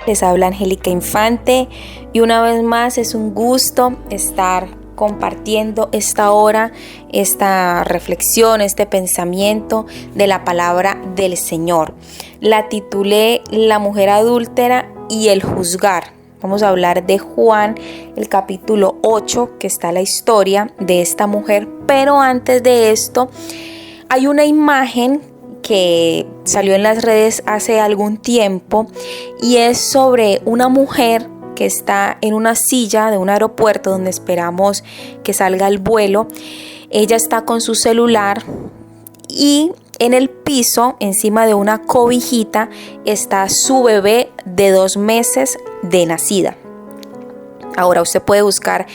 Les habla Angélica Infante y una vez más es un gusto estar compartiendo esta hora, esta reflexión, este pensamiento de la palabra del Señor. La titulé La mujer adúltera y el juzgar. Vamos a hablar de Juan, el capítulo 8, que está la historia de esta mujer. Pero antes de esto, hay una imagen que salió en las redes hace algún tiempo y es sobre una mujer que está en una silla de un aeropuerto donde esperamos que salga el vuelo. Ella está con su celular y en el piso, encima de una cobijita, está su bebé de 2 meses de nacida. Ahora usted puede buscar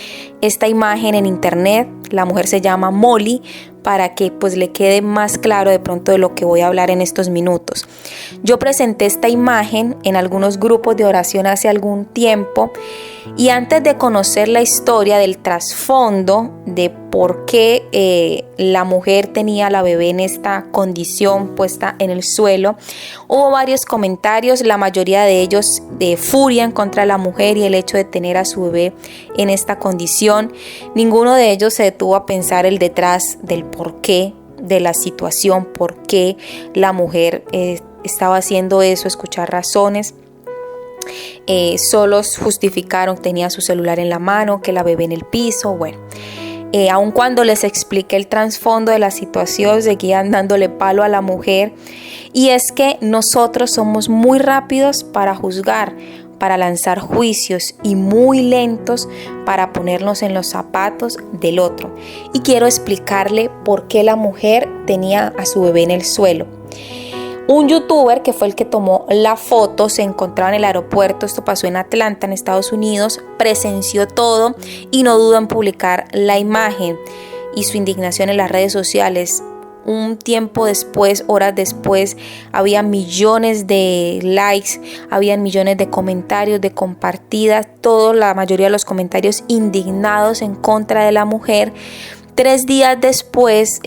esta imagen en internet. La mujer se llama Molly, para que pues le quede más claro de pronto de lo que voy a hablar en estos minutos. Yo presenté esta imagen en algunos grupos de oración hace algún tiempo y antes de conocer la historia del trasfondo de por qué la mujer tenía a la bebé en esta condición puesta en el suelo, hubo varios comentarios, la mayoría de ellos de furia en contra de la mujer y el hecho de tener a su bebé en esta condición. Ninguno de ellos se detuvo a pensar el detrás del por qué de la situación, por qué la mujer estaba haciendo eso, escuchar razones. Solos justificaron, tenía su celular en la mano, que la bebé en el piso. Bueno, aun cuando les expliqué el trasfondo de la situación, seguían dándole palo a la mujer. Y es que nosotros somos muy rápidos para juzgar, para lanzar juicios y muy lentos para ponernos en los zapatos del otro. Y quiero explicarle por qué la mujer tenía a su bebé en el suelo. Un youtuber que fue el que tomó la foto se encontraba en el aeropuerto, esto pasó en Atlanta, en Estados Unidos, presenció todo y no dudó en publicar la imagen y su indignación en las redes sociales. Un tiempo después, horas después, había millones de likes, había millones de comentarios, de compartidas, la mayoría de los comentarios indignados en contra de la mujer. 3 días después,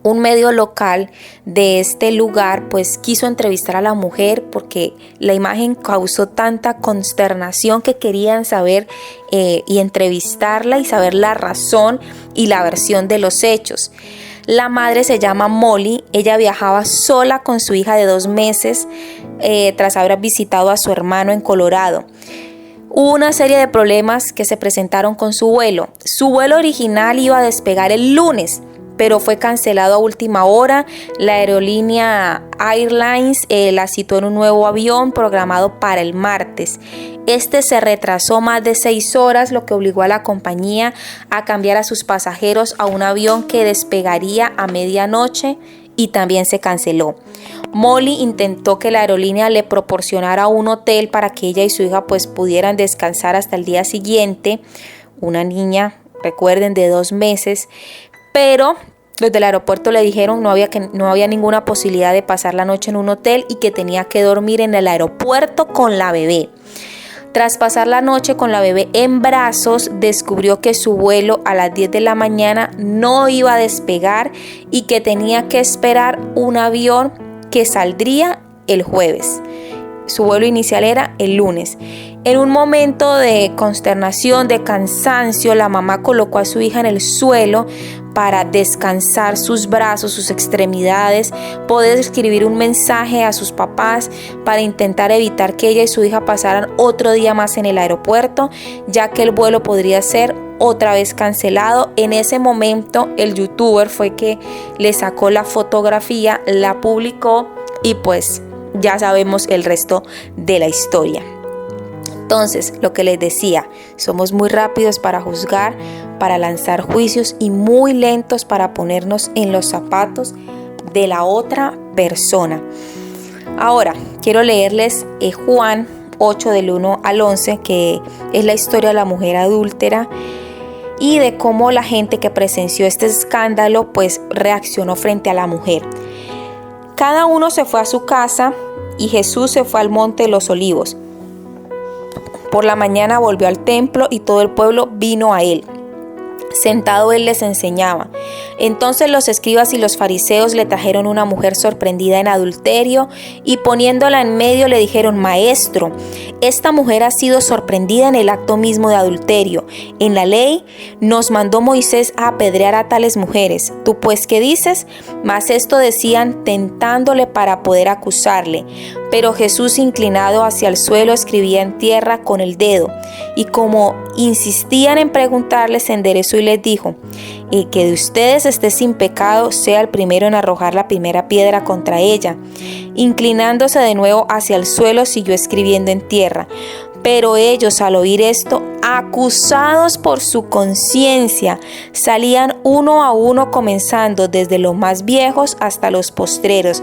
un medio local de este lugar pues quiso entrevistar a la mujer porque la imagen causó tanta consternación que querían saber y entrevistarla y saber la razón y la versión de los hechos. La madre se llama Molly, ella viajaba sola con su hija de 2 meses tras haber visitado a su hermano en Colorado. Hubo una serie de problemas que se presentaron con su vuelo. Su vuelo original iba a despegar el lunes, pero fue cancelado a última hora. La aerolínea Airlines la citó en un nuevo avión programado para el martes. Este se retrasó más de 6 horas, lo que obligó a la compañía a cambiar a sus pasajeros a un avión que despegaría a medianoche y también se canceló. Molly intentó que la aerolínea le proporcionara un hotel para que ella y su hija pues pudieran descansar hasta el día siguiente. Una niña, recuerden, de 2 meses, pero los del aeropuerto le dijeron no había ninguna posibilidad de pasar la noche en un hotel y que tenía que dormir en el aeropuerto con la bebé. Tras pasar la noche con la bebé en brazos, descubrió que su vuelo a las 10 de la mañana no iba a despegar y que tenía que esperar un avión que saldría el jueves. Su vuelo inicial era el lunes. En un momento de consternación, de cansancio, la mamá colocó a su hija en el suelo para descansar sus brazos, sus extremidades, poder escribir un mensaje a sus papás para intentar evitar que ella y su hija pasaran otro día más en el aeropuerto, ya que el vuelo podría ser otra vez cancelado. En ese momento el youtuber fue que le sacó la fotografía, la publicó y pues ya sabemos el resto de la historia. Entonces, lo que les decía, somos muy rápidos para juzgar, para lanzar juicios y muy lentos para ponernos en los zapatos de la otra persona. Ahora, quiero leerles Juan 8 del 1 al 11, que es la historia de la mujer adúltera y de cómo la gente que presenció este escándalo pues reaccionó frente a la mujer. Cada uno se fue a su casa y Jesús se fue al monte de los Olivos. Por la mañana volvió al templo y todo el pueblo vino a él. Sentado él les enseñaba. Entonces los escribas y los fariseos le trajeron una mujer sorprendida en adulterio y poniéndola en medio le dijeron: Maestro, esta mujer ha sido sorprendida en el acto mismo de adulterio. En la ley nos mandó Moisés a apedrear a tales mujeres. ¿Tú pues qué dices? Mas esto decían tentándole para poder acusarle. Pero Jesús, inclinado hacia el suelo, escribía en tierra con el dedo. Y como insistían en preguntarle, se enderezó y les dijo: El que de ustedes esté sin pecado, sea el primero en arrojar la primera piedra contra ella. Inclinándose de nuevo hacia el suelo, siguió escribiendo en tierra. Pero ellos, al oír esto, acusados por su conciencia, salían uno a uno, comenzando desde los más viejos hasta los postreros.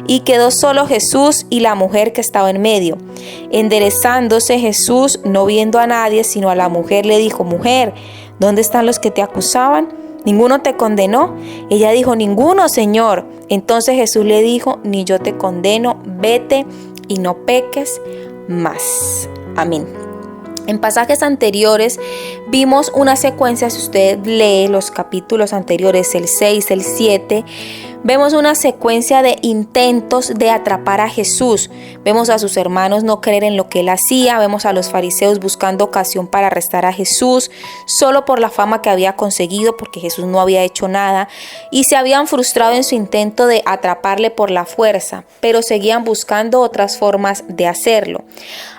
Y quedó solo Jesús y la mujer que estaba en medio. Enderezándose Jesús, no viendo a nadie, sino a la mujer, le dijo: Mujer, ¿dónde están los que te acusaban? ¿Ninguno te condenó? Ella dijo: Ninguno, Señor. Entonces Jesús le dijo: Ni yo te condeno, vete y no peques más. Amén. En pasajes anteriores vimos una secuencia. Si usted lee los capítulos anteriores, el 6, el 7, vemos una secuencia de intentos de atrapar a Jesús. Vemos a sus hermanos no creer en lo que él hacía. Vemos a los fariseos buscando ocasión para arrestar a Jesús solo por la fama que había conseguido, porque Jesús no había hecho nada, y se habían frustrado en su intento de atraparle por la fuerza, pero seguían buscando otras formas de hacerlo.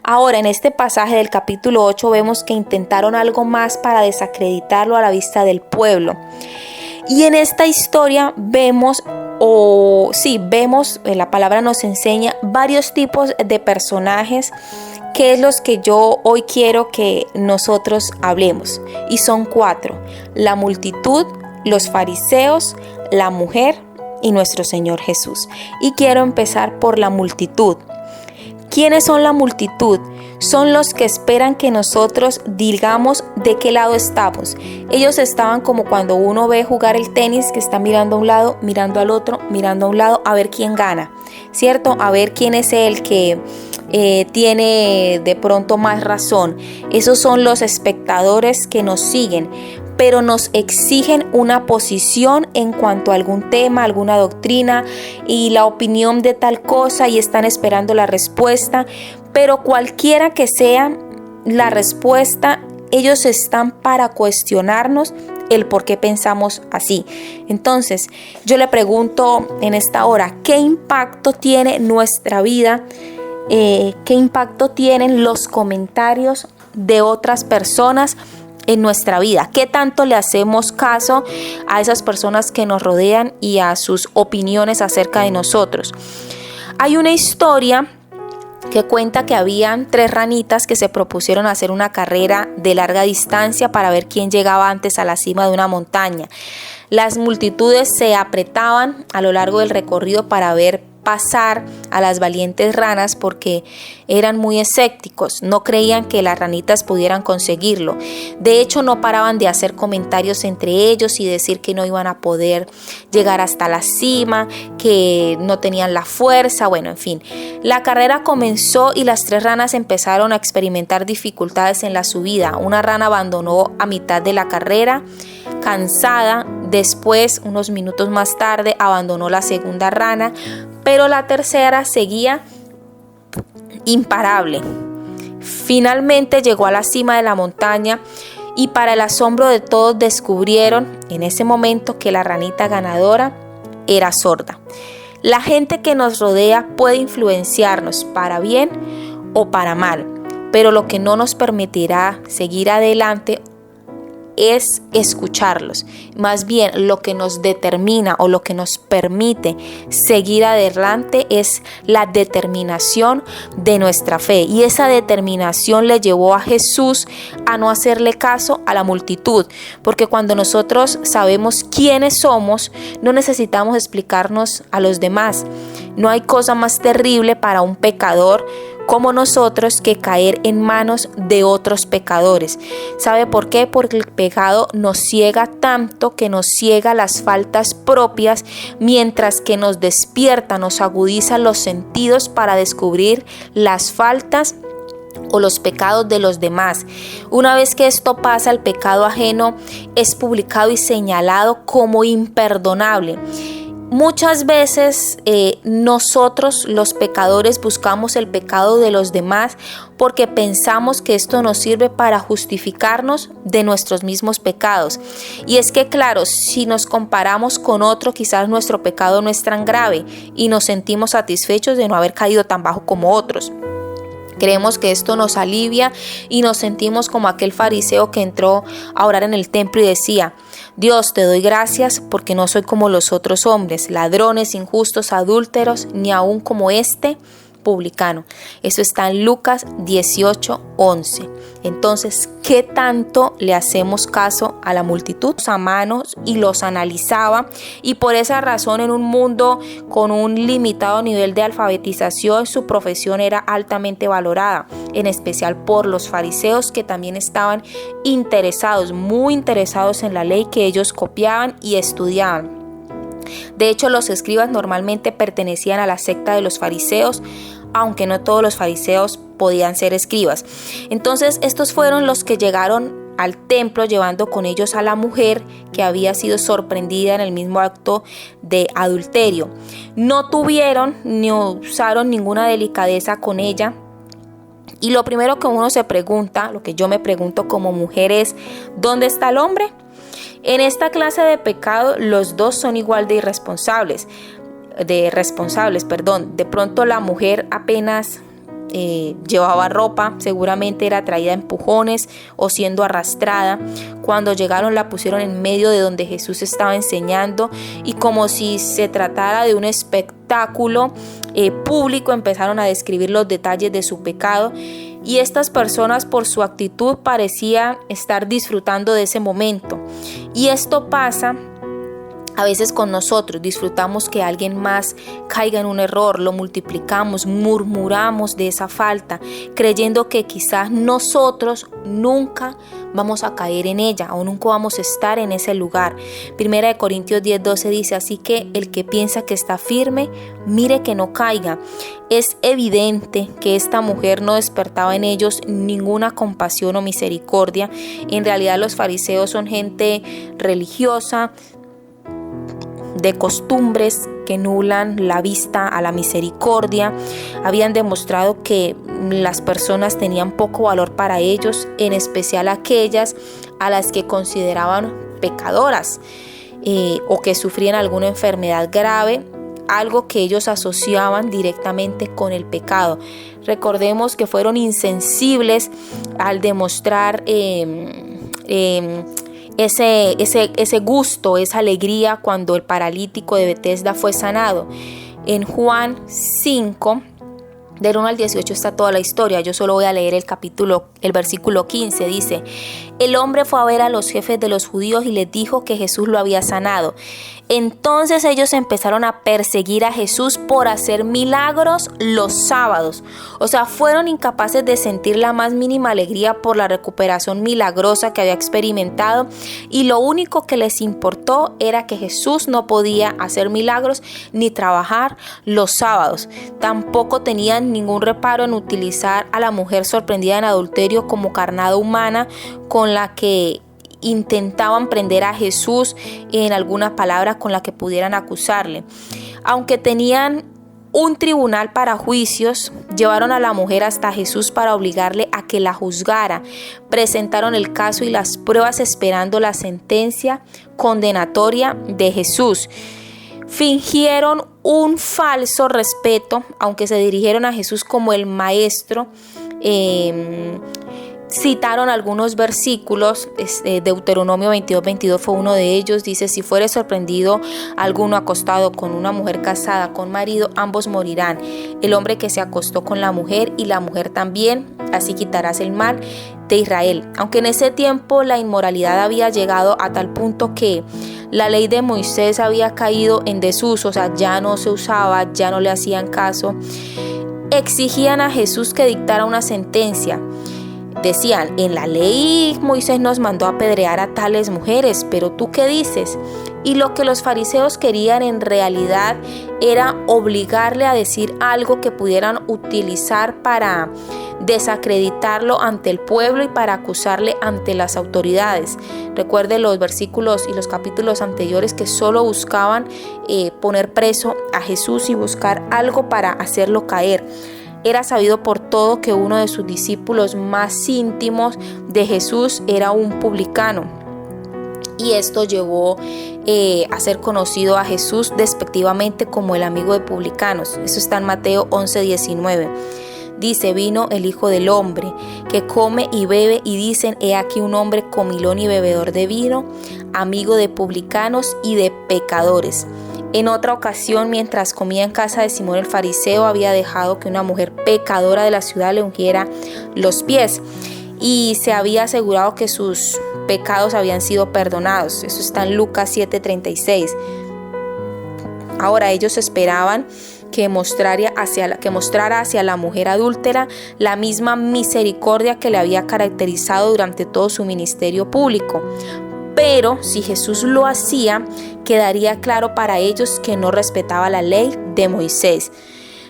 Ahora, en este pasaje del capítulo 8 vemos que intentaron algo más para desacreditarlo a la vista del pueblo. Y en esta historia vemos, la palabra nos enseña varios tipos de personajes, que es los que yo hoy quiero que nosotros hablemos. Y son 4: la multitud, los fariseos, la mujer y nuestro Señor Jesús. Y quiero empezar por la multitud. ¿Quiénes son la multitud? Son los que esperan que nosotros digamos de qué lado estamos. Ellos estaban como cuando uno ve jugar el tenis, que está mirando a un lado, mirando al otro, mirando a un lado, a ver quién gana, ¿cierto? A ver quién es el que tiene de pronto más razón. Esos son los espectadores que nos siguen, pero nos exigen una posición en cuanto a algún tema, alguna doctrina y la opinión de tal cosa, y están esperando la respuesta. Pero cualquiera que sea la respuesta, ellos están para cuestionarnos el por qué pensamos así. Entonces, yo le pregunto en esta hora: ¿qué impacto tiene nuestra vida? ¿Qué impacto tienen los comentarios de otras personas en nuestra vida? ¿Qué tanto le hacemos caso a esas personas que nos rodean y a sus opiniones acerca de nosotros? Hay una historia que cuenta que habían 3 ranitas que se propusieron hacer una carrera de larga distancia para ver quién llegaba antes a la cima de una montaña. Las multitudes se apretaban a lo largo del recorrido para ver pasar a las valientes ranas, porque eran muy escépticos, no creían que las ranitas pudieran conseguirlo. De hecho, no paraban de hacer comentarios entre ellos y decir que no iban a poder llegar hasta la cima, que no tenían la fuerza, bueno, en fin. La carrera comenzó y las 3 ranas empezaron a experimentar dificultades en la subida. Una rana abandonó a mitad de la carrera, cansada. Después, unos minutos más tarde, abandonó la segunda rana, pero la tercera seguía imparable. Finalmente llegó a la cima de la montaña y, para el asombro de todos, descubrieron en ese momento que la ranita ganadora era sorda. La gente que nos rodea puede influenciarnos para bien o para mal, pero lo que no nos permitirá seguir adelante es escucharlos. Más bien, lo que nos determina o lo que nos permite seguir adelante es la determinación de nuestra fe. Y esa determinación le llevó a Jesús a no hacerle caso a la multitud, porque cuando nosotros sabemos quiénes somos, no necesitamos explicarnos a los demás. No hay cosa más terrible para un pecador como nosotros que caer en manos de otros pecadores. ¿Sabe por qué? Porque el pecado nos ciega tanto que nos ciega las faltas propias, mientras que nos despierta, nos agudiza los sentidos para descubrir las faltas o los pecados de los demás. Una vez que esto pasa, el pecado ajeno es publicado y señalado como imperdonable. Muchas veces nosotros los pecadores buscamos el pecado de los demás porque pensamos que esto nos sirve para justificarnos de nuestros mismos pecados. Y es que claro, si nos comparamos con otro, quizás nuestro pecado no es tan grave y nos sentimos satisfechos de no haber caído tan bajo como otros. Creemos que esto nos alivia y nos sentimos como aquel fariseo que entró a orar en el templo y decía: Dios, te doy gracias porque no soy como los otros hombres, ladrones, injustos, adúlteros, ni aún como este publicano. Eso está en Lucas 18:11. Entonces, ¿qué tanto le hacemos caso a la multitud? A manos y los analizaba, y por esa razón, en un mundo con un limitado nivel de alfabetización, su profesión era altamente valorada, en especial por los fariseos, que también estaban interesados, muy interesados en la ley que ellos copiaban y estudiaban. De hecho, los escribas normalmente pertenecían a la secta de los fariseos, aunque no todos los fariseos podían ser escribas. Entonces, estos fueron los que llegaron al templo llevando con ellos a la mujer que había sido sorprendida en el mismo acto de adulterio. No tuvieron ni usaron ninguna delicadeza con ella. Y lo primero que uno se pregunta, lo que yo me pregunto como mujer es: ¿dónde está el hombre? En esta clase de pecado los dos son igual de irresponsables. De pronto la mujer apenas llevaba ropa, seguramente era traída a empujones o siendo arrastrada. Cuando llegaron la pusieron en medio de donde Jesús estaba enseñando, y como si se tratara de un espectáculo público, empezaron a describir los detalles de su pecado. Y estas personas, por su actitud, parecían estar disfrutando de ese momento. Y esto pasa a veces con nosotros. Disfrutamos que alguien más caiga en un error, lo multiplicamos, murmuramos de esa falta, creyendo que quizás nosotros nunca vamos a caer en ella o nunca vamos a estar en ese lugar. 1 Corintios 10:12 dice: así que el que piensa que está firme, mire que no caiga. Es evidente que esta mujer no despertaba en ellos ninguna compasión o misericordia. En realidad los fariseos son gente religiosa, de costumbres que nublan la vista a la misericordia. Habían demostrado que las personas tenían poco valor para ellos, en especial aquellas a las que consideraban pecadoras o que sufrían alguna enfermedad grave, algo que ellos asociaban directamente con el pecado. Recordemos que fueron insensibles al demostrar ese gusto, esa alegría cuando el paralítico de Betesda fue sanado. En Juan 5, del 1 al 18 está toda la historia. Yo solo voy a leer el versículo 15. Dice: el hombre fue a ver a los jefes de los judíos y les dijo que Jesús lo había sanado. Entonces ellos empezaron a perseguir a Jesús por hacer milagros los sábados. O sea, fueron incapaces de sentir la más mínima alegría por la recuperación milagrosa que había experimentado, y lo único que les importó era que Jesús no podía hacer milagros ni trabajar los sábados. Tampoco tenían ningún reparo en utilizar a la mujer sorprendida en adulterio como carnada humana con la que intentaban prender a Jesús, en alguna palabra con la que pudieran acusarle. Aunque tenían un tribunal para juicios, llevaron a la mujer hasta Jesús para obligarle a que la juzgara. Presentaron el caso y las pruebas esperando la sentencia condenatoria de Jesús. Fingieron un falso respeto, aunque se dirigieron a Jesús como el maestro. Citaron algunos versículos. Deuteronomio 22:22 fue uno de ellos. Dice: si fuere sorprendido alguno acostado con una mujer casada con marido, ambos morirán. El hombre que se acostó con la mujer y la mujer también, así quitarás el mal de Israel. Aunque en ese tiempo la inmoralidad había llegado a tal punto que la ley de Moisés había caído en desuso, o sea, ya no se usaba, ya no le hacían caso, exigían a Jesús que dictara una sentencia. Decían: en la ley Moisés nos mandó apedrear a tales mujeres, pero ¿tú qué dices? Y lo que los fariseos querían en realidad era obligarle a decir algo que pudieran utilizar para desacreditarlo ante el pueblo y para acusarle ante las autoridades. Recuerde los versículos y los capítulos anteriores que solo buscaban poner preso a Jesús y buscar algo para hacerlo caer. Era sabido por todo que uno de sus discípulos más íntimos de Jesús era un publicano. Y esto llevó a ser conocido a Jesús despectivamente como el amigo de publicanos. Eso está en Mateo 11:19. Dice: vino el Hijo del Hombre, que come y bebe, y dicen: he aquí un hombre comilón y bebedor de vino, amigo de publicanos y de pecadores. En otra ocasión, mientras comía en casa de Simón el fariseo, había dejado que una mujer pecadora de la ciudad le ungiera los pies y se había asegurado que sus pecados habían sido perdonados. Eso está en Lucas 7:36. Ahora ellos esperaban que mostrara hacia la mujer adúltera la misma misericordia que le había caracterizado durante todo su ministerio público. Pero si Jesús lo hacía, quedaría claro para ellos que no respetaba la ley de Moisés.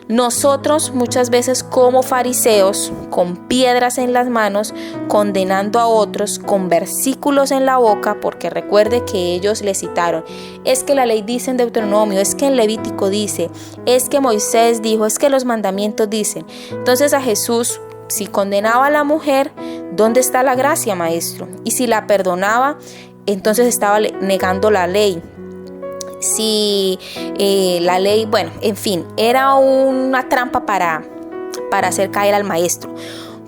Nosotros muchas veces como fariseos, con piedras en las manos, condenando a otros, con versículos en la boca, porque recuerde que ellos le citaron: es que la ley dice en Deuteronomio, es que en Levítico dice, es que Moisés dijo, es que los mandamientos dicen. Entonces a Jesús, si condenaba a la mujer, ¿dónde está la gracia, maestro? Y si la perdonaba, entonces estaba negando la ley. Si la ley, bueno, en fin, era una trampa para hacer caer al maestro.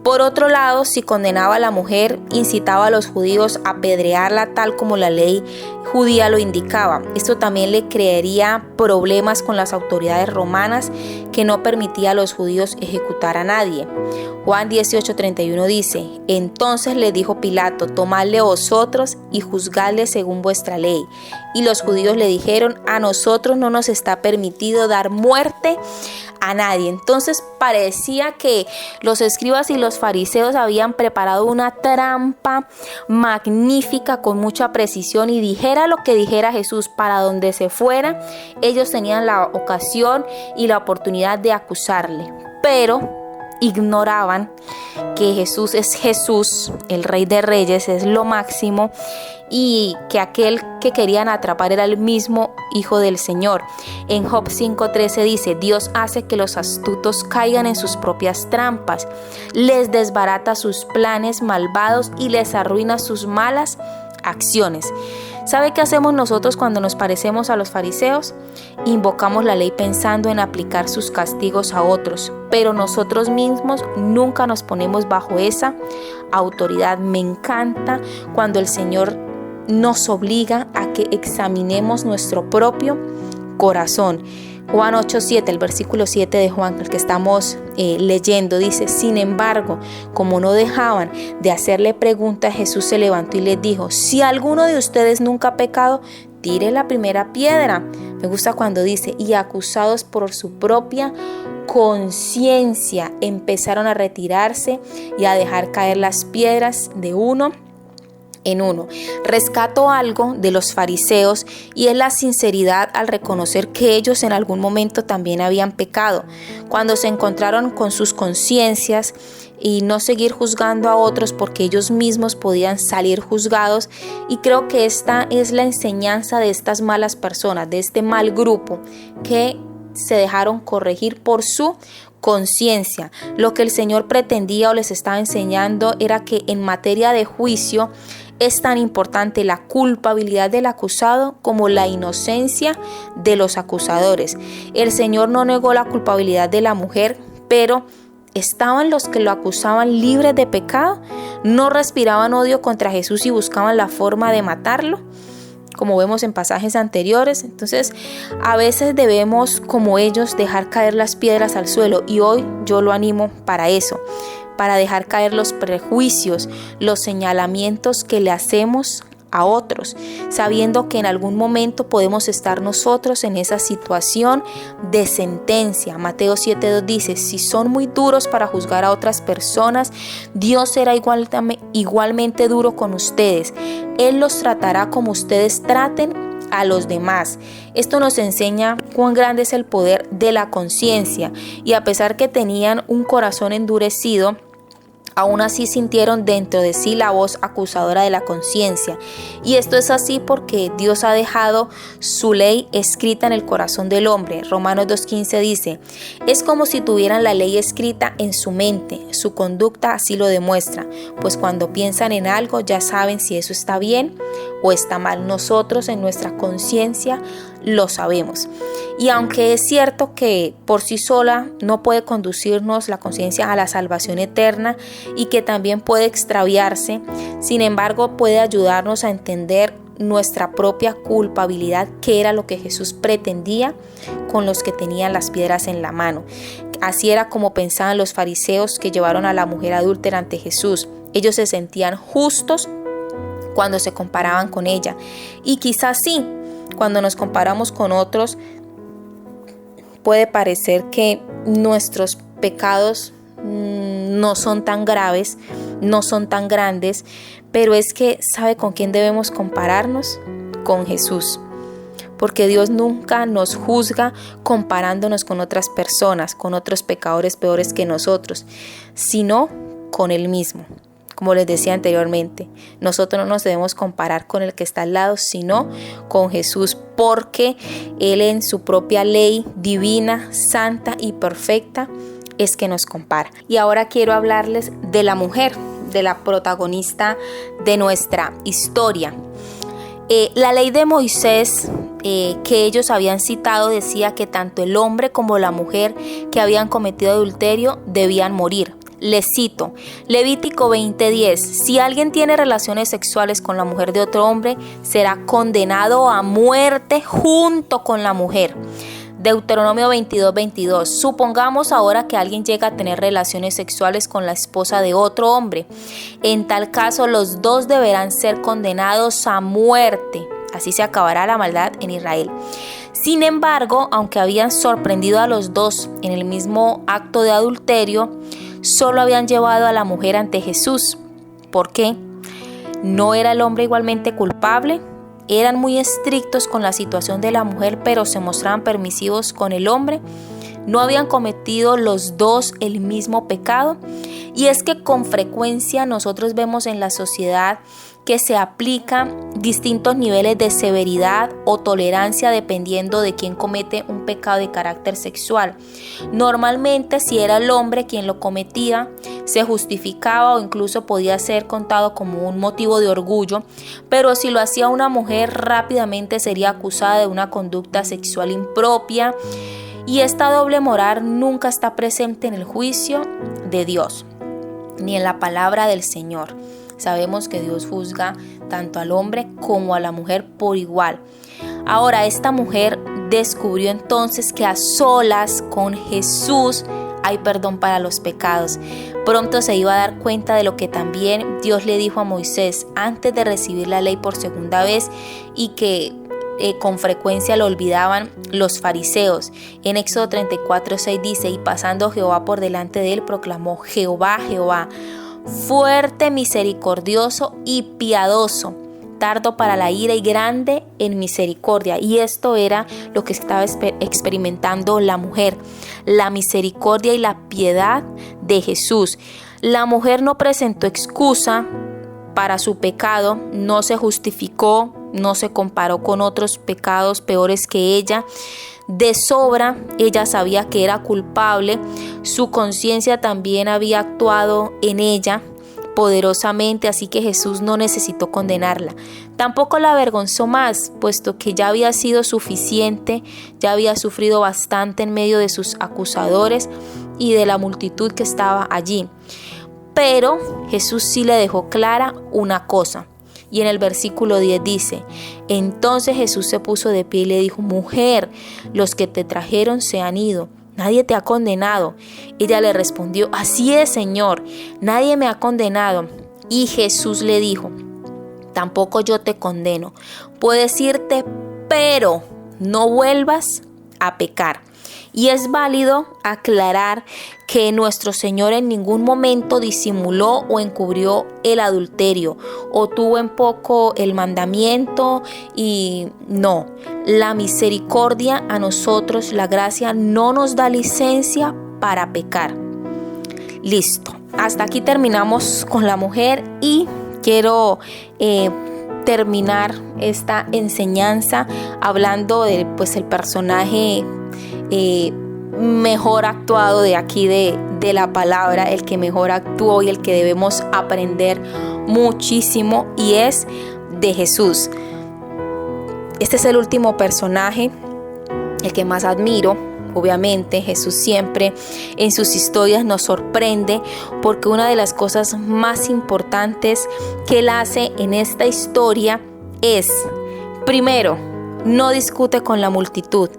Por otro lado, si condenaba a la mujer, incitaba a los judíos a apedrearla tal como la ley judía lo indicaba. Esto también le crearía problemas con las autoridades romanas, que no permitía a los judíos ejecutar a nadie. Juan 18:31 dice: entonces le dijo Pilato: tomadle vosotros y juzgadle según vuestra ley. Y los judíos le dijeron: a nosotros no nos está permitido dar muerte a nadie. Entonces parecía que los escribas y los fariseos habían preparado una trampa magnífica con mucha precisión, y dijera lo que dijera Jesús, para donde se fuera, ellos tenían la ocasión y la oportunidad de acusarle. Pero ignoraban que Jesús es Jesús, el Rey de Reyes, es lo máximo, y que aquel que querían atrapar era el mismo Hijo del Señor. En Job 5:13 dice: Dios hace que los astutos caigan en sus propias trampas, les desbarata sus planes malvados y les arruina sus malas acciones. ¿Sabe qué hacemos nosotros cuando nos parecemos a los fariseos? Invocamos la ley pensando en aplicar sus castigos a otros, pero nosotros mismos nunca nos ponemos bajo esa autoridad. Me encanta cuando el Señor nos obliga a que examinemos nuestro propio corazón. Juan 8:7, el versículo 7 de Juan, el que estamos leyendo, dice: sin embargo, como no dejaban de hacerle preguntas, Jesús se levantó y les dijo: si alguno de ustedes nunca ha pecado, tire la primera piedra. Me gusta cuando dice: y acusados por su propia conciencia, empezaron a retirarse y a dejar caer las piedras de uno en uno. Rescato algo de los fariseos, y es la sinceridad al reconocer que ellos en algún momento también habían pecado. Cuando se encontraron con sus conciencias y no seguir juzgando a otros porque ellos mismos podían salir juzgados. Y creo que esta es la enseñanza de estas malas personas, de este mal grupo que se dejaron corregir por su conciencia. Lo que el Señor pretendía o les estaba enseñando era que en materia de juicio es tan importante la culpabilidad del acusado como la inocencia de los acusadores. El Señor no negó la culpabilidad de la mujer, pero ¿estaban los que lo acusaban libres de pecado? ¿No respiraban odio contra Jesús y buscaban la forma de matarlo, como vemos en pasajes anteriores? Entonces, a veces debemos, como ellos, dejar caer las piedras al suelo, y hoy yo lo animo para eso, para dejar caer los prejuicios, los señalamientos que le hacemos a otros, sabiendo que en algún momento podemos estar nosotros en esa situación de sentencia. Mateo 7:2 dice: si son muy duros para juzgar a otras personas, Dios será igualmente duro con ustedes. Él los tratará como ustedes traten a los demás. Esto nos enseña cuán grande es el poder de la conciencia, y a pesar que tenían un corazón endurecido, Aún así sintieron dentro de sí la voz acusadora de la conciencia. Y esto es así porque Dios ha dejado su ley escrita en el corazón del hombre. Romanos 2:15 dice: es como si tuvieran la ley escrita en su mente. Su conducta así lo demuestra, pues cuando piensan en algo ya saben si eso está bien o está mal. Nosotros en nuestra conciencia lo sabemos. Y aunque es cierto que por sí sola no puede conducirnos la conciencia a la salvación eterna y que también puede extraviarse, sin embargo puede ayudarnos a entender nuestra propia culpabilidad, que era lo que Jesús pretendía con los que tenían las piedras en la mano. Así era como pensaban los fariseos que llevaron a la mujer adúltera ante Jesús. Ellos se sentían justos cuando se comparaban con ella. Y quizás sí, cuando nos comparamos con otros, puede parecer que nuestros pecados no son tan graves, no son tan grandes, pero es que ¿sabe con quién debemos compararnos? Con Jesús. Porque Dios nunca nos juzga comparándonos con otras personas, con otros pecadores peores que nosotros, sino con Él mismo. Como les decía anteriormente, nosotros no nos debemos comparar con el que está al lado, sino con Jesús, porque Él en su propia ley divina, santa y perfecta es que nos compara. Y ahora quiero hablarles de la mujer, de la protagonista de nuestra historia. La ley de Moisés que ellos habían citado decía que tanto el hombre como la mujer que habían cometido adulterio debían morir. Les cito, Levítico 20:10, si alguien tiene relaciones sexuales con la mujer de otro hombre, será condenado a muerte junto con la mujer. Deuteronomio 22:22, supongamos ahora que alguien llega a tener relaciones sexuales con la esposa de otro hombre. En tal caso, los dos deberán ser condenados a muerte. Así se acabará la maldad en Israel. Sin embargo, aunque habían sorprendido a los dos en el mismo acto de adulterio, solo habían llevado a la mujer ante Jesús. ¿Por qué? ¿No era el hombre igualmente culpable? Eran muy estrictos con la situación de la mujer, pero se mostraban permisivos con el hombre. ¿No habían cometido los dos el mismo pecado? Y es que con frecuencia nosotros vemos en la sociedad que se aplican distintos niveles de severidad o tolerancia dependiendo de quién comete un pecado de carácter sexual. Normalmente, si era el hombre quien lo cometía, se justificaba o incluso podía ser contado como un motivo de orgullo, pero si lo hacía una mujer, rápidamente sería acusada de una conducta sexual impropia, y esta doble moral nunca está presente en el juicio de Dios, ni en la palabra del Señor. Sabemos que Dios juzga tanto al hombre como a la mujer por igual. Ahora, esta mujer descubrió entonces que a solas con Jesús hay perdón para los pecados. Pronto se iba a dar cuenta de lo que también Dios le dijo a Moisés antes de recibir la ley por segunda vez y que con frecuencia lo olvidaban los fariseos. En Éxodo 34:6 dice, y pasando Jehová por delante de él, proclamó, Jehová, Jehová, fuerte, misericordioso y piadoso, tardo para la ira y grande en misericordia. Y esto era lo que estaba experimentando la mujer, la misericordia y la piedad de Jesús. La mujer no presentó excusa para su pecado, no se justificó, no se comparó con otros pecados peores que ella. De sobra, ella sabía que era culpable, su conciencia también había actuado en ella poderosamente, así que Jesús no necesitó condenarla. Tampoco la avergonzó más, puesto que ya había sido suficiente, ya había sufrido bastante en medio de sus acusadores y de la multitud que estaba allí. Pero Jesús sí le dejó clara una cosa. Y en el versículo 10 dice, entonces Jesús se puso de pie y le dijo, mujer, los que te trajeron se han ido, nadie te ha condenado. Ella le respondió, así es, Señor, nadie me ha condenado. Y Jesús le dijo, tampoco yo te condeno, puedes irte, pero no vuelvas a pecar. Y es válido aclarar que nuestro Señor en ningún momento disimuló o encubrió el adulterio o tuvo en poco el mandamiento, y no, la misericordia a nosotros, la gracia no nos da licencia para pecar. Listo. Hasta aquí terminamos con la mujer y quiero terminar esta enseñanza hablando de el personaje mejor actuado de aquí de la palabra, el que mejor actuó y el que debemos aprender muchísimo, y es de Jesús. Este es el último personaje, el que más admiro. Obviamente Jesús siempre en sus historias nos sorprende, porque una de las cosas más importantes que él hace en esta historia es, primero, no discute con la multitud.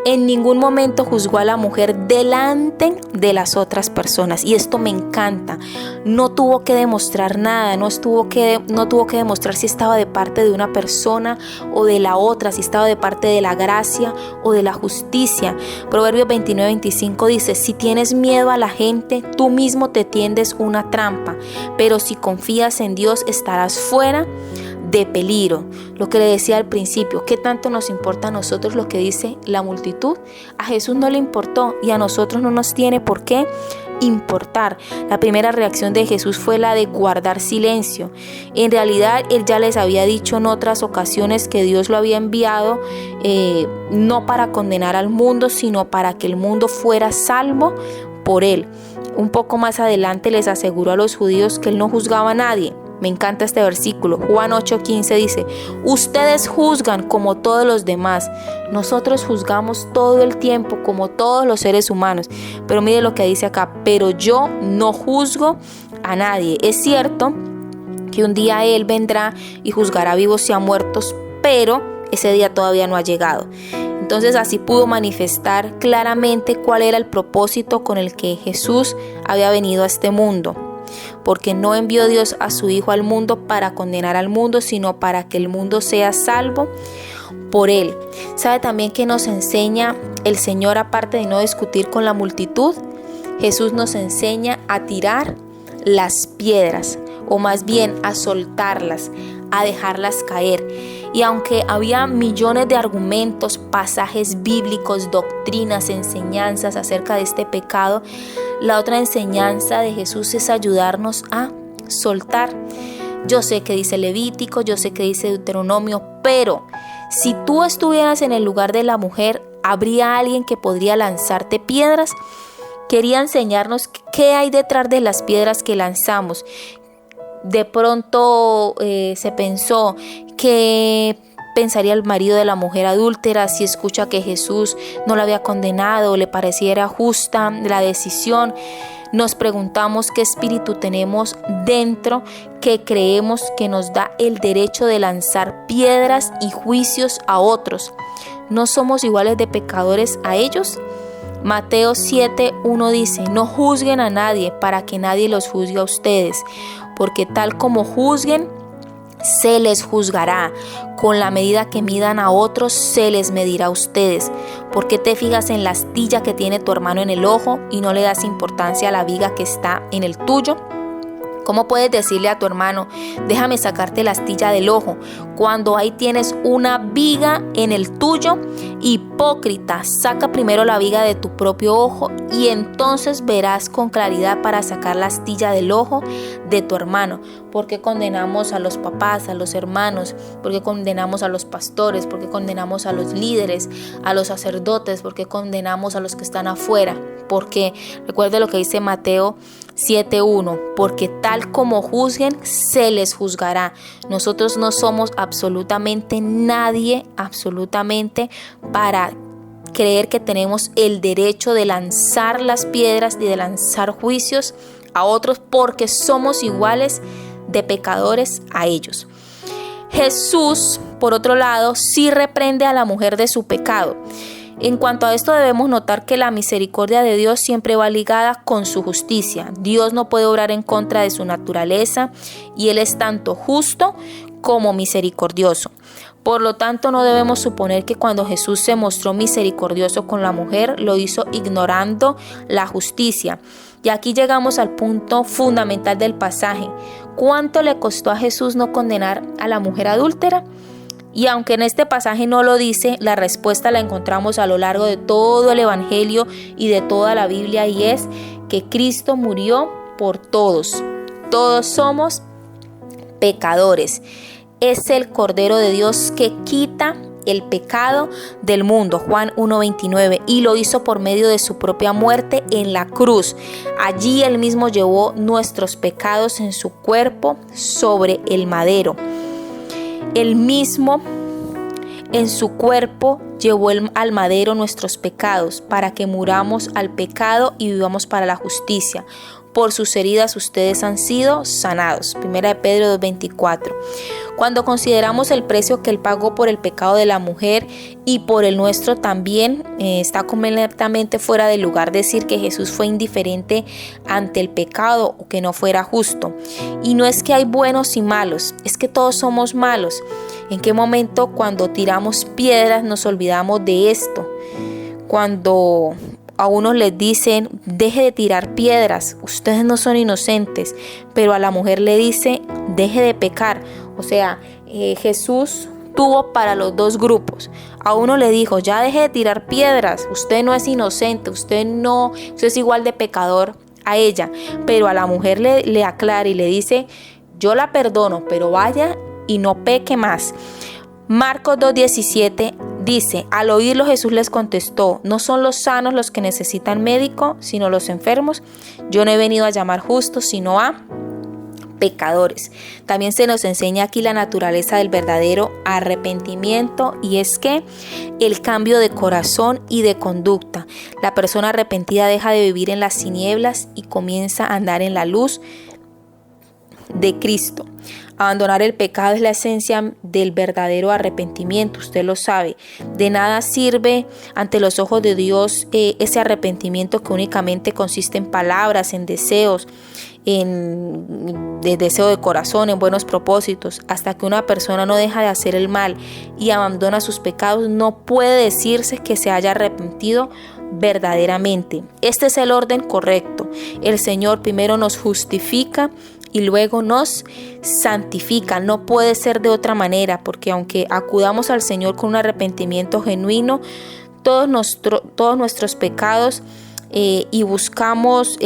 En ningún momento juzgó a la mujer delante de las otras personas, y esto me encanta. No tuvo que demostrar nada, no tuvo que demostrar si estaba de parte de una persona o de la otra, si estaba de parte de la gracia o de la justicia. Proverbios 29:25 dice: si tienes miedo a la gente, tú mismo te tiendes una trampa, pero si confías en Dios estarás fuera de peligro. Lo que le decía al principio, ¿qué tanto nos importa a nosotros lo que dice la multitud? A Jesús no le importó, y a nosotros no nos tiene por qué importar. La primera reacción de Jesús fue la de guardar silencio. En realidad él ya les había dicho en otras ocasiones que Dios lo había enviado no para condenar al mundo, sino para que el mundo fuera salvo por él. Un poco más adelante les aseguró a los judíos que él no juzgaba a nadie. Me encanta este versículo. Juan 8:15 dice: ustedes juzgan como todos los demás. Nosotros juzgamos todo el tiempo como todos los seres humanos. Pero mire lo que dice acá: pero yo no juzgo a nadie. Es cierto que un día Él vendrá y juzgará vivos y a muertos, pero ese día todavía no ha llegado. Entonces así pudo manifestar claramente cuál era el propósito con el que Jesús había venido a este mundo. Porque no envió Dios a su Hijo al mundo para condenar al mundo, sino para que el mundo sea salvo por él. ¿Sabe también que nos enseña el Señor, aparte de no discutir con la multitud? Jesús nos enseña a tirar las piedras, o más bien a soltarlas, a dejarlas caer. Y aunque había millones de argumentos, pasajes bíblicos, doctrinas, enseñanzas acerca de este pecado, la otra enseñanza de Jesús es ayudarnos a soltar. Yo sé que dice Levítico, yo sé que dice Deuteronomio, pero si tú estuvieras en el lugar de la mujer, ¿habría alguien que podría lanzarte piedras? Quería enseñarnos qué hay detrás de las piedras que lanzamos. De pronto se pensó que pensaría el marido de la mujer adúltera si escucha que Jesús no la había condenado, le pareciera justa la decisión. Nos preguntamos qué espíritu tenemos dentro que creemos que nos da el derecho de lanzar piedras y juicios a otros. ¿No somos iguales de pecadores a ellos? Mateo 7:1 dice: no juzguen a nadie para que nadie los juzgue a ustedes, porque tal como juzguen, se les juzgará. Con la medida que midan a otros, se les medirá a ustedes. ¿Por qué te fijas en la astilla que tiene tu hermano en el ojo y no le das importancia a la viga que está en el tuyo? ¿Cómo puedes decirle a tu hermano: déjame sacarte la astilla del ojo, cuando ahí tienes una viga en el tuyo? Hipócrita, saca primero la viga de tu propio ojo y entonces verás con claridad para sacar la astilla del ojo de tu hermano. ¿Por qué condenamos a los papás, a los hermanos? ¿Por qué condenamos a los pastores? ¿Por qué condenamos a los líderes, a los sacerdotes? ¿Por qué condenamos a los que están afuera? Porque recuerde lo que dice Mateo 7:1, porque tal como juzguen, se les juzgará. Nosotros no somos absolutamente nadie, para creer que tenemos el derecho de lanzar las piedras y de lanzar juicios a otros, porque somos iguales de pecadores a ellos. Jesús, por otro lado, sí reprende a la mujer de su pecado. En cuanto a esto, debemos notar que la misericordia de Dios siempre va ligada con su justicia. Dios no puede obrar en contra de su naturaleza y Él es tanto justo como misericordioso. Por lo tanto, no debemos suponer que cuando Jesús se mostró misericordioso con la mujer, lo hizo ignorando la justicia. Y aquí llegamos al punto fundamental del pasaje. ¿Cuánto le costó a Jesús no condenar a la mujer adúltera? Y aunque en este pasaje no lo dice, la respuesta la encontramos a lo largo de todo el Evangelio y de toda la Biblia, y es que Cristo murió por todos. Todos somos pecadores. Es el Cordero de Dios que quita el pecado del mundo, Juan 1:29, y lo hizo por medio de su propia muerte en la cruz. Allí él mismo llevó nuestros pecados en su cuerpo sobre el madero. Él mismo en su cuerpo llevó al madero nuestros pecados para que muramos al pecado y vivamos para la justicia. Por sus heridas ustedes han sido sanados. 1 Pedro 2:24. Cuando consideramos el precio que él pagó por el pecado de la mujer y por el nuestro también, está completamente fuera de lugar decir que Jesús fue indiferente ante el pecado o que no fuera justo. Y no es que hay buenos y malos, es que todos somos malos. ¿En qué momento cuando tiramos piedras nos olvidamos de esto? Cuando a unos les dicen, deje de tirar piedras, ustedes no son inocentes, pero a la mujer le dice, deje de pecar. O sea, Jesús tuvo para los dos grupos. A uno le dijo, ya deje de tirar piedras, usted no es inocente, usted es igual de pecador a ella. Pero a la mujer le aclara y le dice, yo la perdono, pero vaya y no peque más. Marcos 2:17 dice, al oírlo Jesús les contestó, no son los sanos los que necesitan médico, sino los enfermos. Yo no he venido a llamar justos, sino a pecadores. También se nos enseña aquí la naturaleza del verdadero arrepentimiento, y es que el cambio de corazón y de conducta. La persona arrepentida deja de vivir en las tinieblas y comienza a andar en la luz de Cristo. Abandonar el pecado es la esencia del verdadero arrepentimiento, usted lo sabe. De nada sirve ante los ojos de Dios ese arrepentimiento que únicamente consiste en palabras, en deseos, en deseo de corazón, en buenos propósitos. Hasta que una persona no deja de hacer el mal y abandona sus pecados, no puede decirse que se haya arrepentido verdaderamente. Este es el orden correcto. El Señor primero nos justifica y luego nos santifica. No puede ser de otra manera, porque aunque acudamos al Señor con un arrepentimiento genuino, todos nuestros pecados y buscamos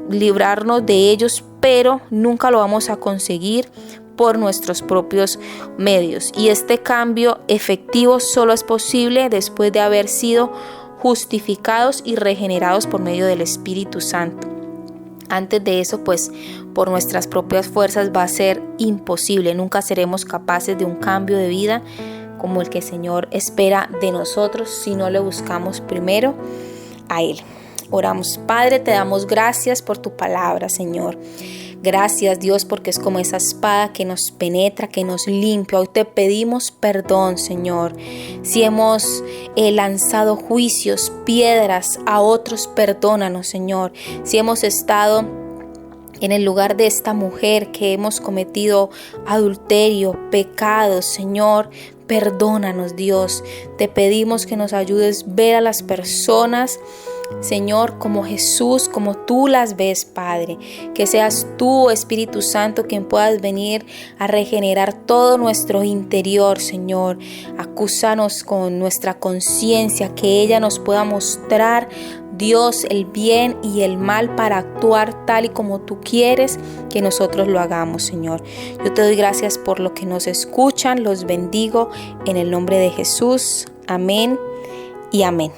librarnos de ellos, pero nunca lo vamos a conseguir por nuestros propios medios. Y este cambio efectivo solo es posible después de haber sido justificados y regenerados por medio del Espíritu Santo. Antes de eso, pues por nuestras propias fuerzas va a ser imposible. Nunca seremos capaces de un cambio de vida como el que el Señor espera de nosotros si no le buscamos primero a Él. Oramos. Padre, te damos gracias por tu palabra, Señor. Gracias, Dios, porque es como esa espada que nos penetra, que nos limpia. Hoy te pedimos perdón, Señor. Si hemos lanzado juicios, piedras a otros, perdónanos, Señor. Si hemos estado en el lugar de esta mujer, que hemos cometido adulterio, pecados, Señor, perdónanos, Dios. Te pedimos que nos ayudes a ver a las personas, Señor, como Jesús, como tú las ves, Padre. Que seas tú, Espíritu Santo, quien puedas venir a regenerar todo nuestro interior, Señor. Acúsanos con nuestra conciencia, que ella nos pueda mostrar, Dios, el bien y el mal para actuar tal y como tú quieres que nosotros lo hagamos, Señor. Yo te doy gracias por lo que nos escuchan, los bendigo en el nombre de Jesús. Amén y amén.